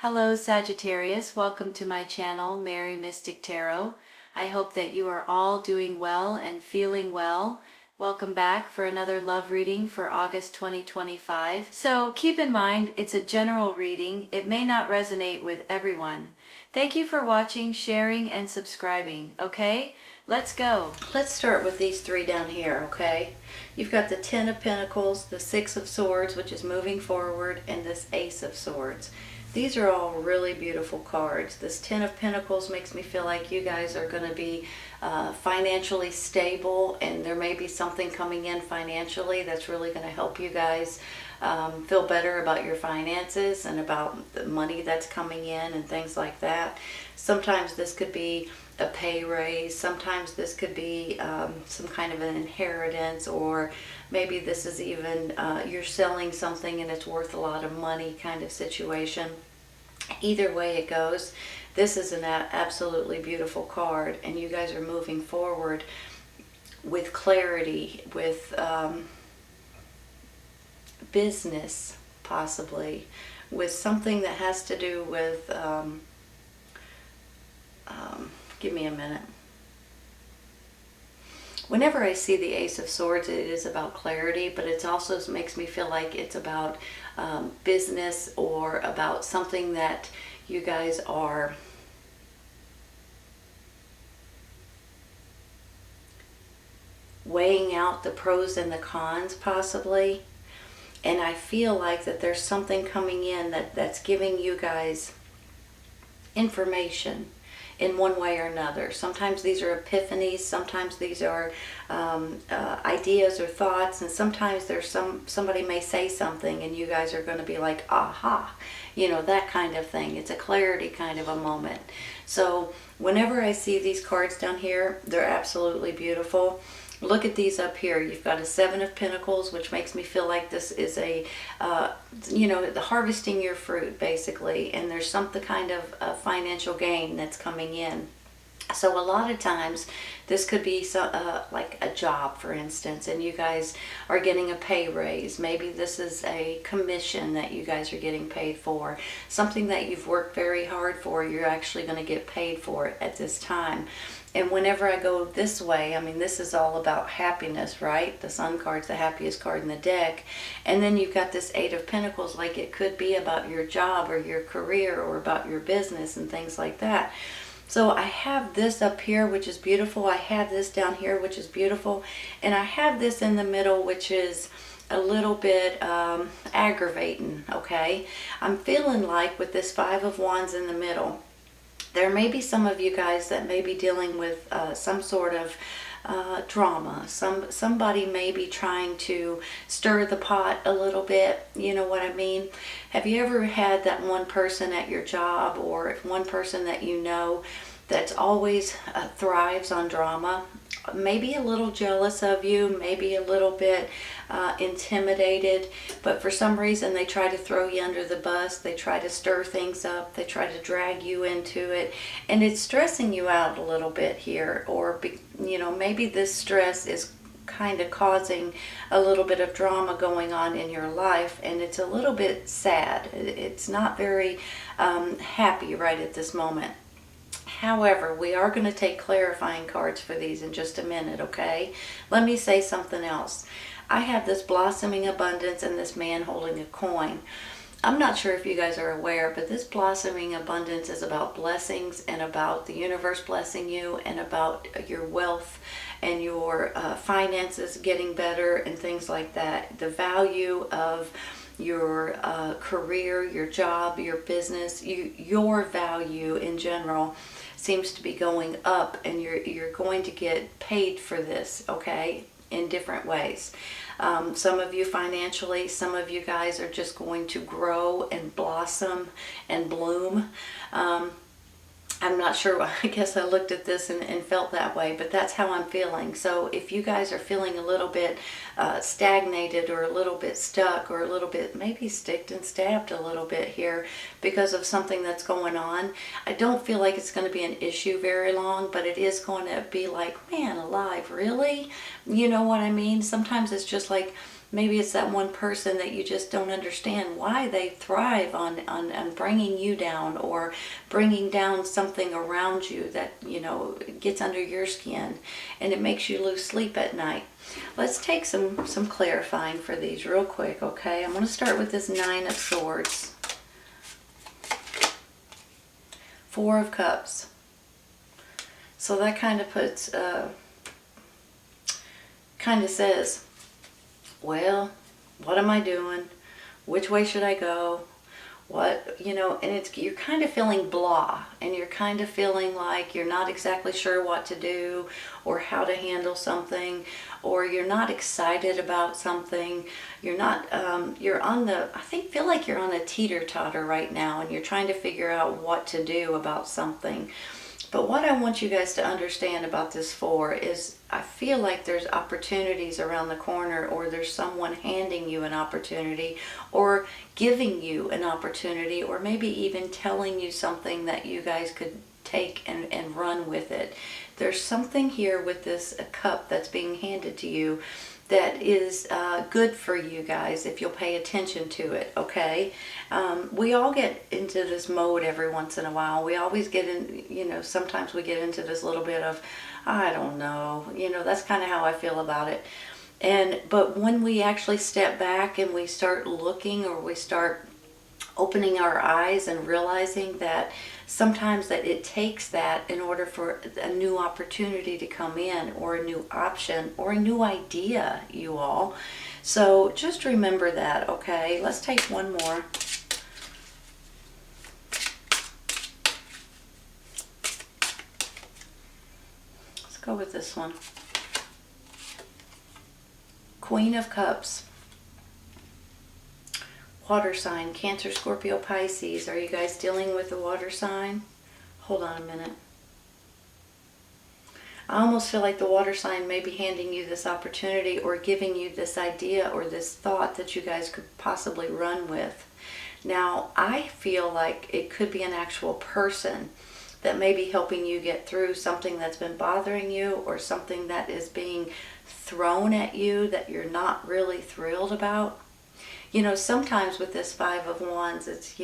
Hello Sagittarius, welcome to my channel, Mary Mystic Tarot. I hope that you are all doing well and feeling well. Welcome back for another love reading for August 2025. So keep in mind, it's a general reading. It may not resonate with everyone. Thank you for watching, sharing, and subscribing, okay? Let's go. Let's start with these three down here, okay? You've got the Ten of Pentacles, the Six of Swords, which is moving forward, and this Ace of Swords. These are all really beautiful cards. This Ten of Pentacles makes me feel like you guys are going to be financially stable, and there may be something coming in financially that's really going to help you guys feel better about your finances and about the money that's coming in and things like that. Sometimes this could be a pay raise. Sometimes this could be some kind of an inheritance, or maybe this is even you're selling something and it's worth a lot of money kind of situation. Either way it goes, this is an absolutely beautiful card, and you guys are moving forward with clarity, with business, possibly, with something that has to do with give me a minute. Whenever I see the Ace of Swords, it is about clarity, but it also makes me feel like it's about business, or about something that you guys are weighing out the pros and the cons, possibly. And I feel like that there's something coming in that's giving you guys information in one way or another. Sometimes these are epiphanies, sometimes these are ideas or thoughts, and sometimes there's somebody may say something and you guys are going to be like, aha, you know, that kind of thing. It's a clarity kind of a moment. So whenever I see these cards down here, they're absolutely beautiful. Look at these up here. You've got a Seven of Pentacles, which makes me feel like this is a, you know, the harvesting your fruit, basically. And there's some kind of financial gain that's coming in. So a lot of times, this could be like a job, for instance, and you guys are getting a pay raise. Maybe this is a commission that you guys are getting paid for. Something that you've worked very hard for, you're actually going to get paid for it at this time. And whenever I go this way, I mean, this is all about happiness, right? The Sun card's the happiest card in the deck. And then you've got this Eight of Pentacles, like it could be about your job or your career or about your business and things like that. So I have this up here, which is beautiful. I have this down here, which is beautiful. And I have this in the middle, which is a little bit aggravating, okay? I'm feeling like with this Five of Wands in the middle, there may be some of you guys that may be dealing with some sort of drama. Somebody may be trying to stir the pot a little bit, you know what I mean? Have you ever had that one person at your job, or one person that you know that's always thrives on drama? Maybe a little jealous of you, maybe a little bit intimidated, but for some reason they try to throw you under the bus. They try to stir things up. They try to drag you into it, and it's stressing you out a little bit here. Or you know, maybe this stress is kind of causing a little bit of drama going on in your life, and it's a little bit sad. It's not very happy right at this moment. However, we are going to take clarifying cards for these in just a minute, okay? Let me say something else. I have this blossoming abundance and this man holding a coin. I'm not sure if you guys are aware, but this blossoming abundance is about blessings and about the universe blessing you and about your wealth and your finances getting better and things like that. The value of your career, your job, your business, your value in general seems to be going up, and you're going to get paid for this, okay, in different ways. Some of you financially, some of you guys are just going to grow and blossom and bloom. I'm not sure, I guess I looked at this and felt that way, but that's how I'm feeling. So if you guys are feeling a little bit stagnated, or a little bit stuck, or a little bit maybe sticked and stabbed a little bit here because of something that's going on, I don't feel like it's going to be an issue very long, but it is going to be like, man alive, really? You know what I mean? Sometimes it's just like Maybe it's that one person that you just don't understand why they thrive on bringing you down, or bringing down something around you that, gets under your skin, and it makes you lose sleep at night. Let's take some clarifying for these real quick, okay? I'm going to start with this Nine of Swords. Four of Cups. So that kind of puts, kind of says, well, what am I doing? Which way should I go? What, and you're kind of feeling blah, and you're kind of feeling like you're not exactly sure what to do or how to handle something, or you're not excited about something. You're not, feel like you're on a teeter-totter right now, and you're trying to figure out what to do about something. But what I want you guys to understand about this Four is, I feel like there's opportunities around the corner, or there's someone handing you an opportunity, or giving you an opportunity, or maybe even telling you something that you guys could take and run with it. There's something here with this cup that's being handed to you that is good for you guys if you'll pay attention to it, okay? We all get into this mode every once in a while. We always get in, sometimes we get into this little bit of, I don't know, that's kind of how I feel about it. But when we actually step back and we start looking, or we start opening our eyes and realizing that sometimes that it takes that in order for a new opportunity to come in, or a new option, or a new idea, you all. So just remember that, okay? Let's take one more. Let's go with this one. Queen of Cups. Water sign, Cancer, Scorpio, Pisces. Are you guys dealing with the water sign? Hold on a minute. I almost feel like the water sign may be handing you this opportunity, or giving you this idea or this thought that you guys could possibly run with. Now, I feel like it could be an actual person that may be helping you get through something that's been bothering you, or something that is being thrown at you that you're not really thrilled about. Sometimes with this Five of Wands, it's,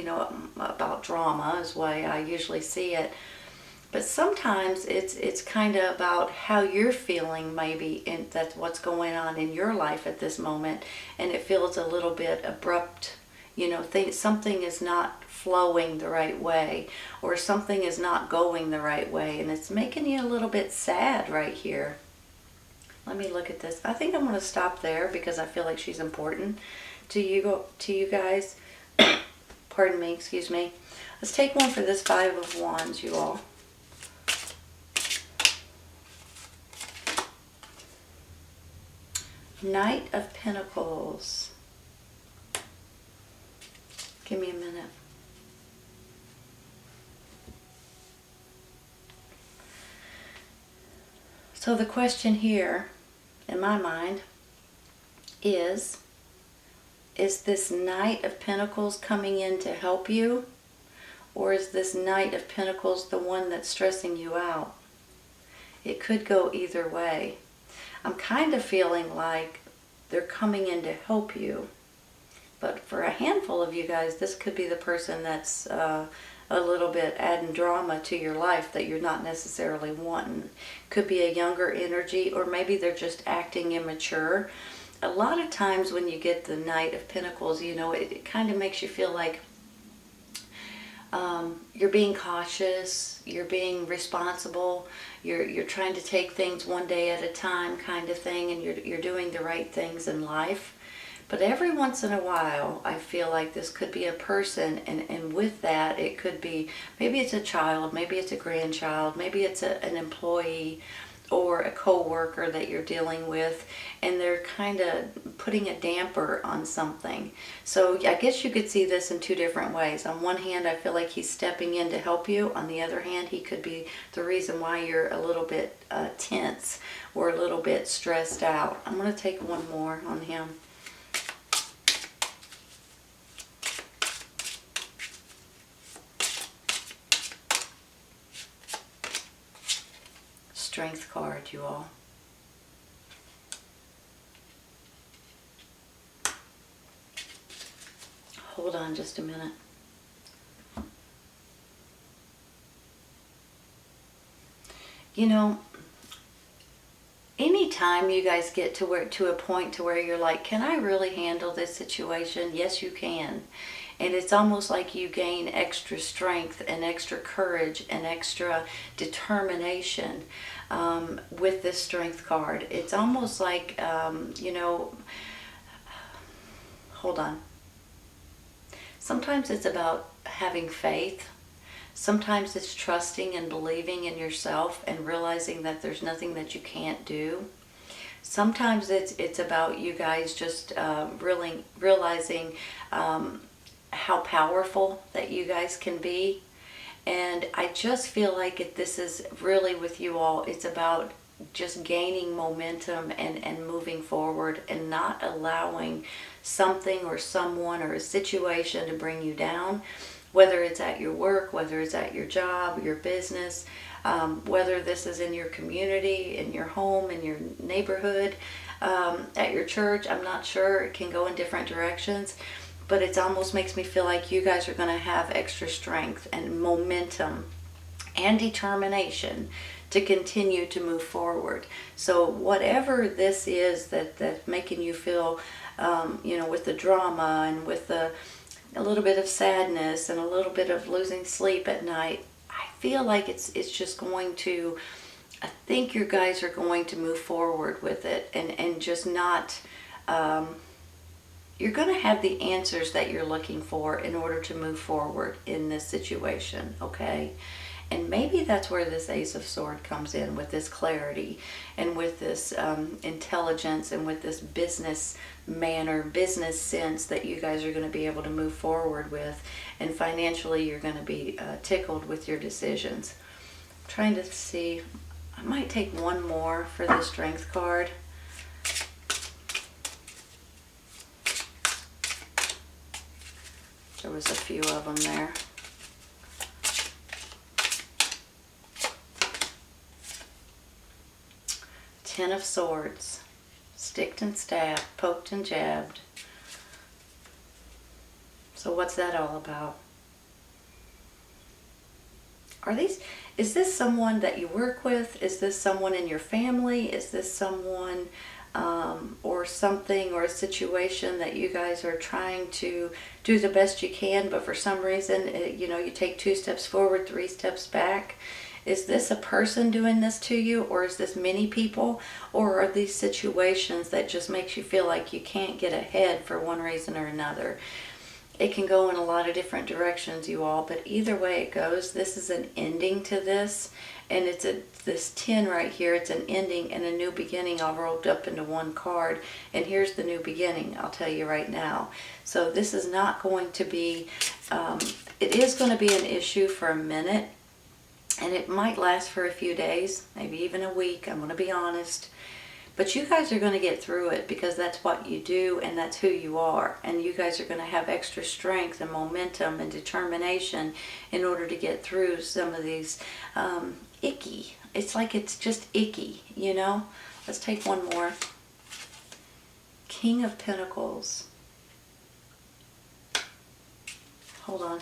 about drama is the way I usually see it. But sometimes it's kind of about how you're feeling, maybe, and that's what's going on in your life at this moment. And it feels a little bit abrupt. Something is not flowing the right way, or something is not going the right way. And it's making you a little bit sad right here. Let me look at this. I think I'm going to stop there, because I feel like she's important to you guys. Pardon me, excuse me. Let's take one for this Five of Wands, you all. Knight of Pentacles. Give me a minute. So the question here, in my mind, is this Knight of Pentacles coming in to help you? Or is this Knight of Pentacles the one that's stressing you out? It could go either way. I'm kind of feeling like they're coming in to help you. But for a handful of you guys, this could be the person that's a little bit adding drama to your life that you're not necessarily wanting. Could be a younger energy, or maybe they're just acting immature. A lot of times when you get the Knight of Pentacles, it kind of makes you feel like you're being cautious, you're being responsible, you're trying to take things one day at a time, kind of thing, and you're doing the right things in life. But every once in a while, I feel like this could be a person, and with that, it could be, maybe it's a child, maybe it's a grandchild, maybe it's an employee, or a co-worker that you're dealing with, and they're kind of putting a damper on something. So I guess you could see this in two different ways. On one hand, I feel like he's stepping in to help you. On the other hand, he could be the reason why you're a little bit tense, or a little bit stressed out. I'm going to take one more on him. Strength card, you all. Hold on just a minute. You know, anytime you guys get to a point to where you're like, can I really handle this situation? Yes, you can. And it's almost like you gain extra strength and extra courage and extra determination with this strength card. It's almost like, hold on. Sometimes it's about having faith. Sometimes it's trusting and believing in yourself and realizing that there's nothing that you can't do. Sometimes it's about you guys just really realizing how powerful that you guys can be. And I just feel like this is really with you all, it's about just gaining momentum and moving forward and not allowing something or someone or a situation to bring you down. Whether it's at your work, whether it's at your job, your business, whether this is in your community, in your home, in your neighborhood, at your church, I'm not sure. It can go in different directions, but it almost makes me feel like you guys are going to have extra strength and momentum and determination to continue to move forward. So whatever this is that's making you feel, with the drama and with a little bit of sadness and a little bit of losing sleep at night, I feel like it's just going to, I think you guys are going to move forward with it and just not, you're going to have the answers that you're looking for in order to move forward in this situation, okay? And maybe that's where this Ace of Swords comes in, with this clarity and with this intelligence and with this business manner, business sense that you guys are going to be able to move forward with. And financially, you're going to be tickled with your decisions. I'm trying to see, I might take one more for the Strength card. There was a few of them there. Ten of Swords, sticked and stabbed, poked and jabbed. So what's that all about? Is this someone that you work with? Is this someone in your family? Is this someone or something or a situation that you guys are trying to do the best you can, but for some reason, you take 2 steps forward, 3 steps back? Is this a person doing this to you, or is this many people, or are these situations that just makes you feel like you can't get ahead for one reason or another? It can go in a lot of different directions, you all, but either way it goes, this is an ending to this, and it's this 10 right here. It's an ending and a new beginning all rolled up into one card, and here's the new beginning, I'll tell you right now. So this is not going to be, it is going to be an issue for a minute, and it might last for a few days, maybe even a week, I'm going to be honest. But you guys are going to get through it because that's what you do and that's who you are. And you guys are going to have extra strength and momentum and determination in order to get through some of these icky. It's like it's just icky, Let's take one more. King of Pentacles. Hold on.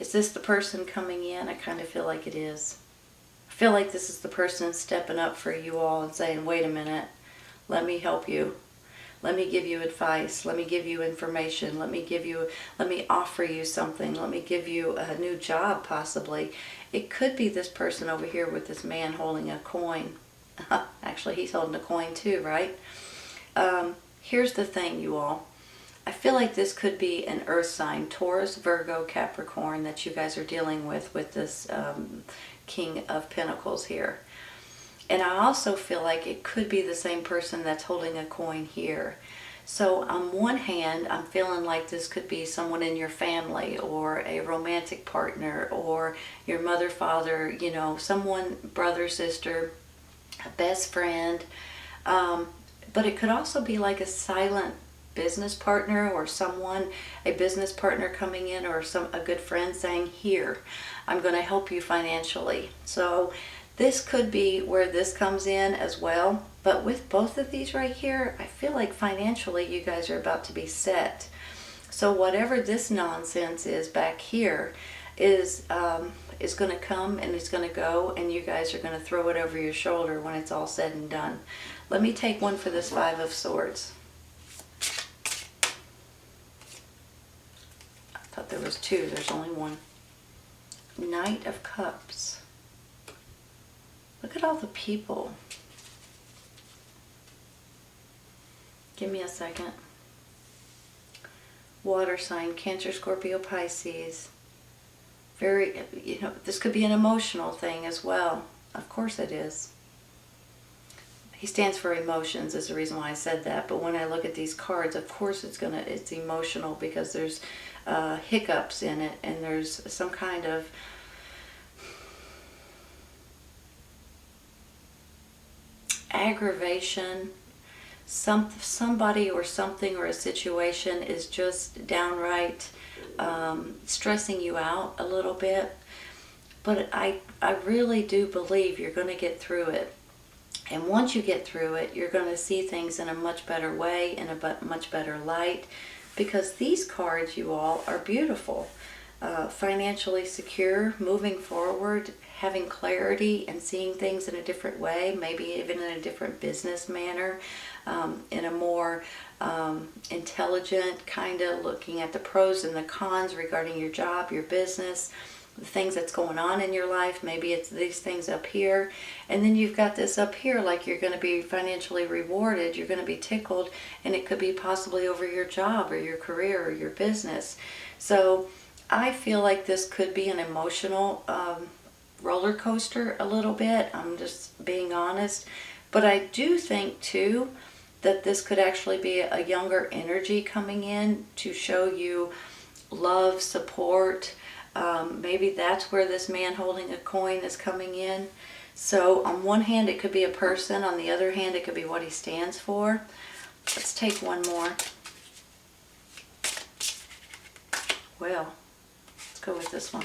Is this the person coming in? I kind of feel like it is. I feel like this is the person stepping up for you all and saying, wait a minute, let me help you. Let me give you advice. Let me give you information. Let me offer you something. Let me give you a new job possibly. It could be this person over here with this man holding a coin. Actually, he's holding a coin too, right? Here's the thing, you all. I feel like this could be an earth sign, Taurus, Virgo, Capricorn, that you guys are dealing with this King of Pentacles here. And I also feel like it could be the same person that's holding a coin here. So on one hand, I'm feeling like this could be someone in your family or a romantic partner or your mother, father, someone, brother, sister, a best friend. But it could also be like a silent business partner or a business partner coming in, or a good friend saying, here, I'm going to help you financially. So this could be where this comes in as well. But with both of these right here, I feel like financially you guys are about to be set. So whatever this nonsense is back here is going to come and it's going to go, and you guys are going to throw it over your shoulder when it's all said and done. Let me take one for this Five of Swords. I thought there was two. There's only one. Knight of Cups. Look at all the people. Give me a second. Water sign, Cancer, Scorpio, Pisces. Very, this could be an emotional thing as well. Of course it is. He stands for emotions is the reason why I said that. But when I look at these cards, of course it's emotional, because there's hiccups in it, and there's some kind of aggravation. Somebody or something or a situation is just downright stressing you out a little bit. But I really do believe you're going to get through it. And once you get through it, you're going to see things in a much better way, in a much better light. Because these cards, you all, are beautiful. Financially secure, moving forward, having clarity and seeing things in a different way, maybe even in a different business manner, in a more intelligent kind of looking at the pros and the cons regarding your job, your business, the things that's going on in your life. Maybe it's these things up here, and then you've got this up here, like you're going to be financially rewarded, you're going to be tickled, and it could be possibly over your job or your career or your business. So I feel like this could be an emotional roller coaster a little bit. I'm just being honest. But I do think too that this could actually be a younger energy coming in to show you love, support. Maybe that's where this man holding a coin is coming in. So on one hand it could be a person, on the other hand it could be what he stands for. Let's take one more. Well, let's go with this one.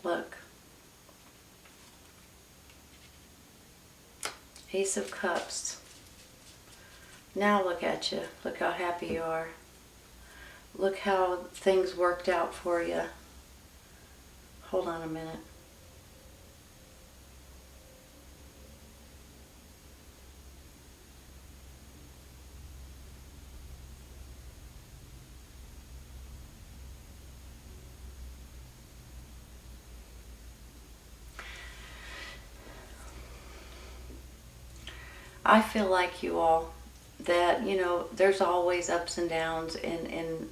Look. Ace of Cups. Now look at you. Look how happy you are. Look how things worked out for you. Hold on a minute. I feel like you all, that, there's always ups and downs in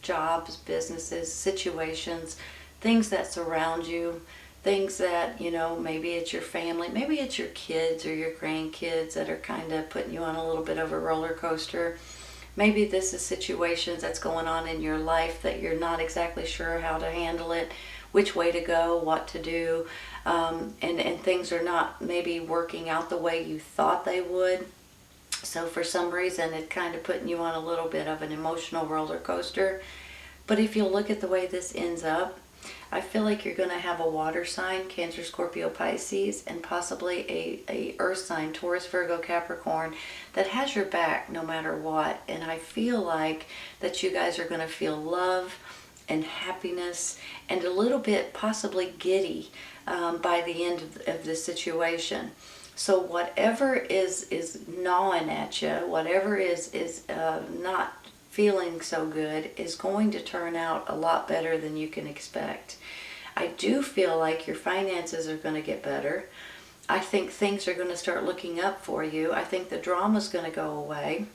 jobs, businesses, situations, things that surround you, things that, maybe it's your family, maybe it's your kids or your grandkids that are kind of putting you on a little bit of a roller coaster. Maybe this is situations that's going on in your life that you're not exactly sure how to handle it, which way to go, what to do, and things are not maybe working out the way you thought they would. So for some reason it's kind of putting you on a little bit of an emotional roller coaster. But if you look at the way this ends up, I feel like you're going to have a water sign, Cancer, Scorpio, Pisces, and possibly a earth sign, Taurus, Virgo, Capricorn, that has your back no matter what. And I feel like that you guys are going to feel love and happiness and a little bit possibly giddy by the end of the situation. So whatever is gnawing at you, whatever is not feeling so good, is going to turn out a lot better than you can expect. I do feel like your finances are going to get better. I think things are going to start looking up for you. I think the drama is going to go away.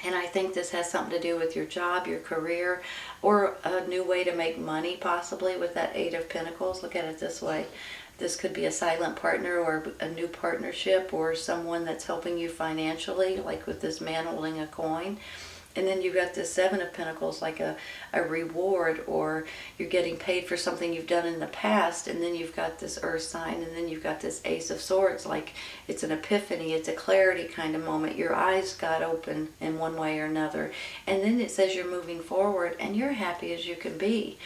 And I think this has something to do with your job, your career, or a new way to make money, possibly with that Eight of Pentacles. Look at it this way. This could be a silent partner or a new partnership or someone that's helping you financially, like with this man holding a coin. And then you've got this Seven of Pentacles, like a reward, or you're getting paid for something you've done in the past. And then you've got this Earth sign, and then you've got this Ace of Swords, like it's an epiphany, it's a clarity kind of moment. Your eyes got open in one way or another. And then it says you're moving forward and you're happy as you can be.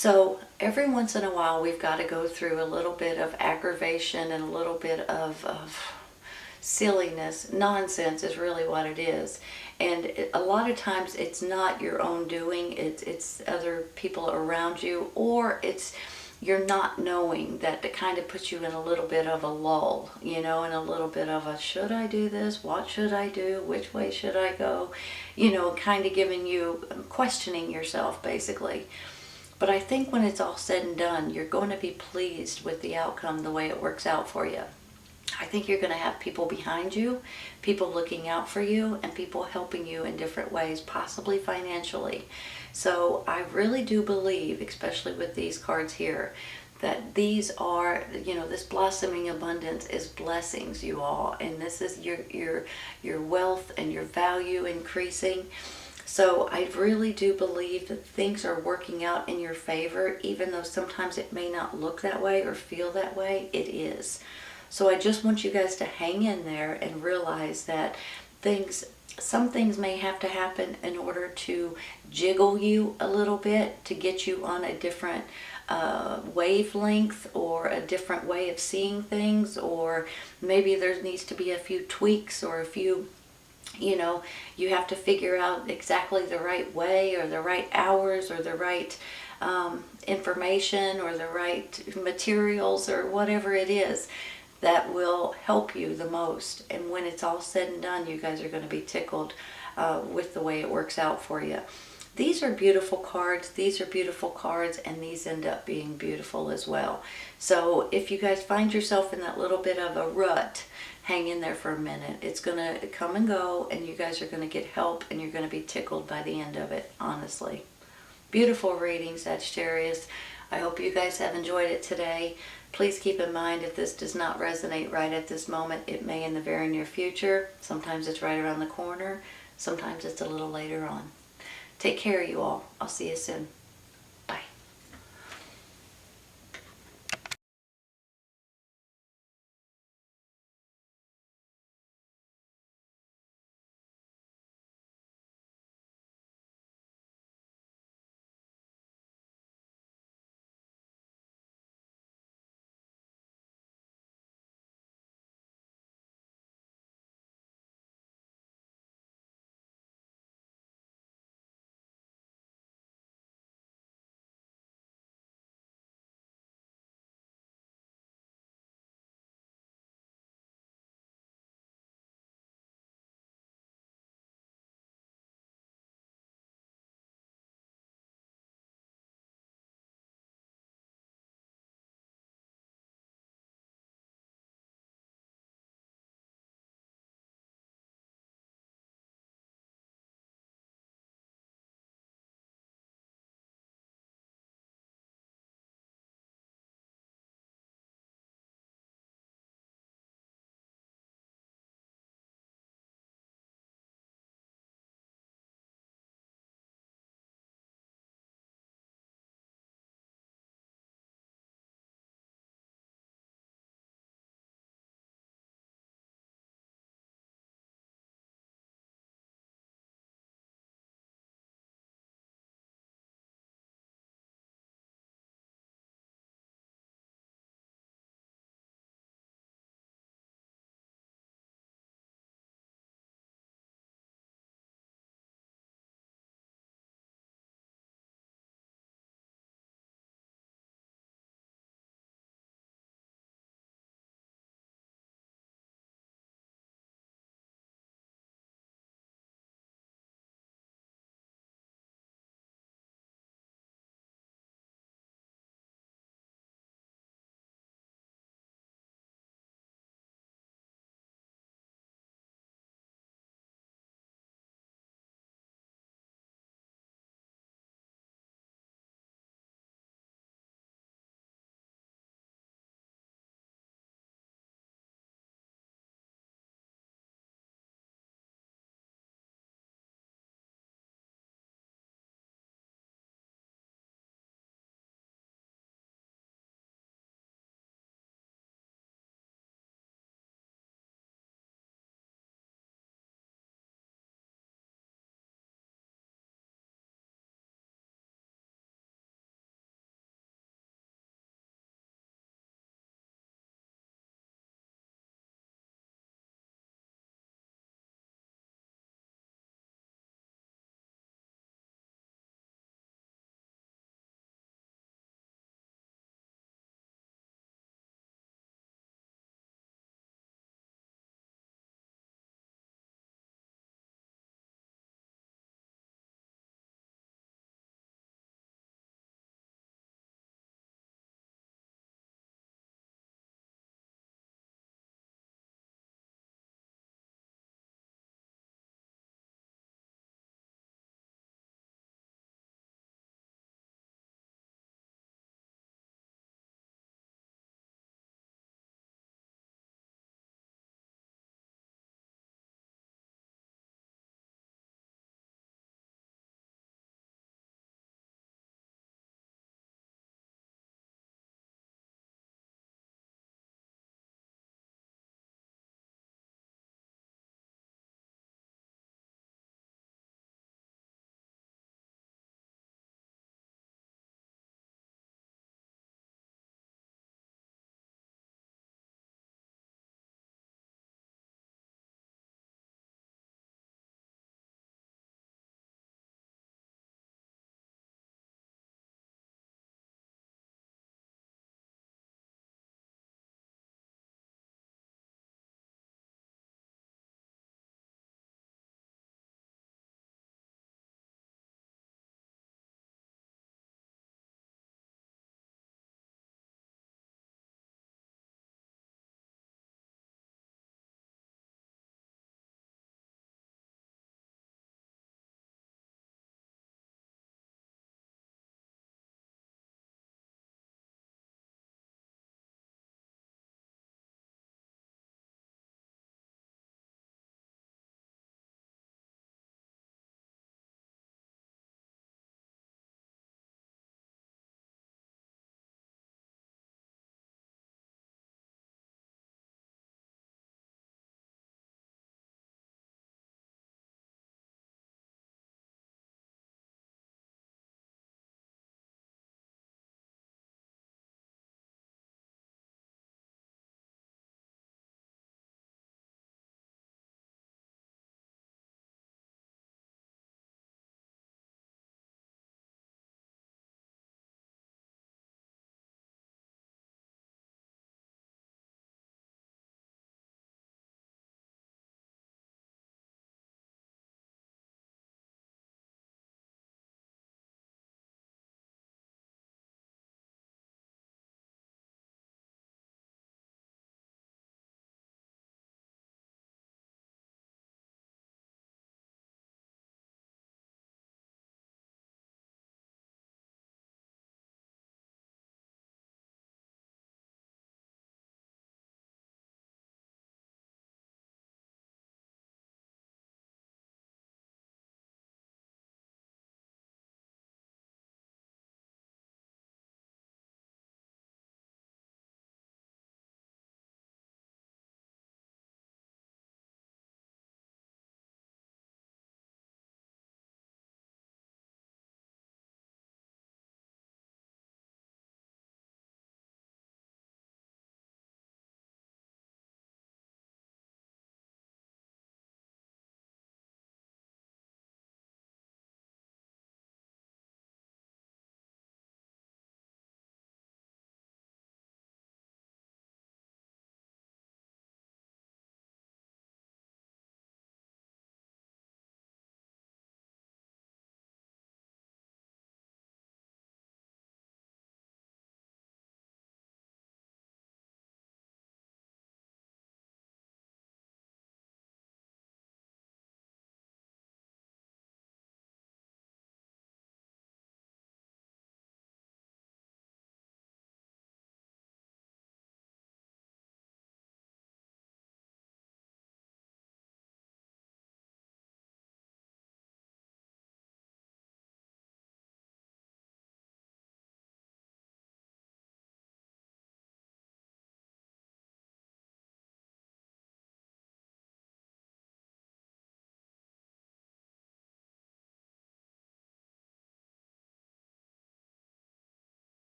So every once in a while, we've got to go through a little bit of aggravation and a little bit of silliness. Nonsense is really what it is. And a lot of times it's not your own doing, it's other people around you, or it's you're not knowing that kind of puts you in a little bit of a lull, you know, and a little bit of a, should I do this? What should I do? Which way should I go? You know, kind of giving you, questioning yourself basically. But I think when it's all said and done, you're going to be pleased with the outcome, the way it works out for you. I think you're going to have people behind you, people looking out for you, and people helping you in different ways, possibly financially. So I really do believe, especially with these cards here, that these are, you know, this blossoming abundance is blessings, you all, and this is your wealth and your value increasing. So I really do believe that things are working out in your favor, even though sometimes it may not look that way or feel that way, it is. So I just want you guys to hang in there and realize that some things may have to happen in order to jiggle you a little bit, to get you on a different wavelength or a different way of seeing things, or maybe there needs to be a few tweaks or a few, you know, you have to figure out exactly the right way or the right hours or the right information or the right materials or whatever it is that will help you the most. And when it's all said and done, you guys are going to be tickled with the way it works out for you. These are beautiful cards, these are beautiful cards, and these end up being beautiful as well. So if you guys find yourself in that little bit of a rut, hang in there for a minute. It's going to come and go, and you guys are going to get help, and you're going to be tickled by the end of it, honestly. Beautiful reading, Sagittarius. I hope you guys have enjoyed it today. Please keep in mind, if this does not resonate right at this moment, it may in the very near future. Sometimes it's right around the corner. Sometimes it's a little later on. Take care, you all. I'll see you soon.